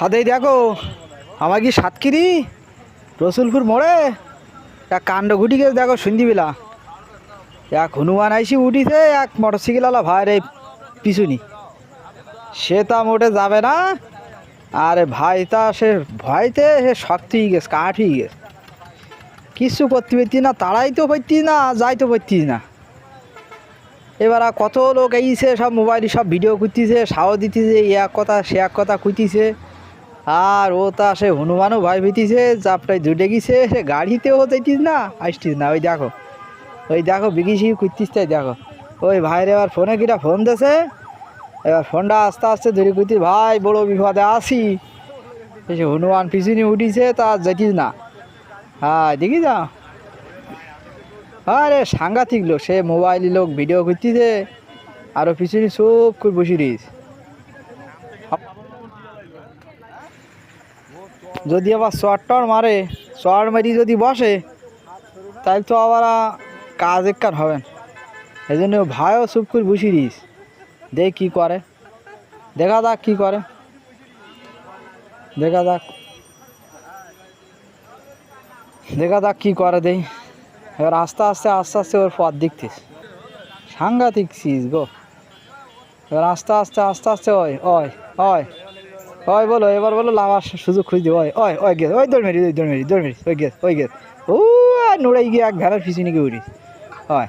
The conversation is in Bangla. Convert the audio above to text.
হাতে দেখো আমার কি সাতক্ষীরি রসুলপুর মোড়ে এক কাণ্ড ঘুটি গেছে দেখো সন্ধিবেলা এক হনুমান আইসি উঠিছে এক মোটরসাইকেলওয়ালা ভাইয়ের এই পিছুনি সে তা মোটে যাবে না। আরে ভাই তা সে ভয়তে সে শক্ত হয়ে গেছে, কাঠ হয়ে গেছে, কিছু করতে পারতি না, তাড়াইতেও পারতি না, যাইতে পারতি না। এবার আর কত লোক এইছে সব মোবাইলে সব ভিডিও করতেছে, সাহস দিতেছে, এক কথা সে এক কথা কইতেছে। আর ও তা সে হনুমানও ভয় পেতিছে, চাপটাই জুটে গেছে, সে গাড়িতেও যাইতিস না আসতিস না। ওই দেখো বিকিসি করতিস, তাই দেখো ওই ভাইয়ের এবার ফোনে কিটা ফোন দিয়েছে, এবার ফোনটা আস্তে আস্তে ধরে করতিস, ভাই বড় বিপদে আসি, সে হনুমান পিছনে উঠিছে, তা যাইতিস না। হ্যাঁ দেখি যা, আরে সাংঘাতিক লোক, সে মোবাইলে লোক ভিডিও করতেছে আরও পিছনে চুপ করে বসে রয়েছে। যদি আবার শর্ট মারে, শর্ট মারি যদি বসে, তাহলে তো আবার কাজ একখান হবে না। এই জন্য ভাইও চুপ করে বসে দিস, দেখ কী করে, দেখা যাক কী করে, দেখা যাক কী করে দেই। এবার আস্তে আস্তে আস্তে আস্তে ওর পথ দেখতিস, সাংঘাতিক চিজ গো। এবার আস্তে আস্তে আস্তে আস্তে ওই ওই ওই ওই বলো, এবার বলো লাভার সুযোগ খুঁজতে, ওই ওই ওই গেছ, ওই দৌড় মেরি ওই গেছ, ওই গেছ, ও আর নোড়াই গিয়ে এক ভেড়ার পিছনে গিয়ে উঠিস, হয়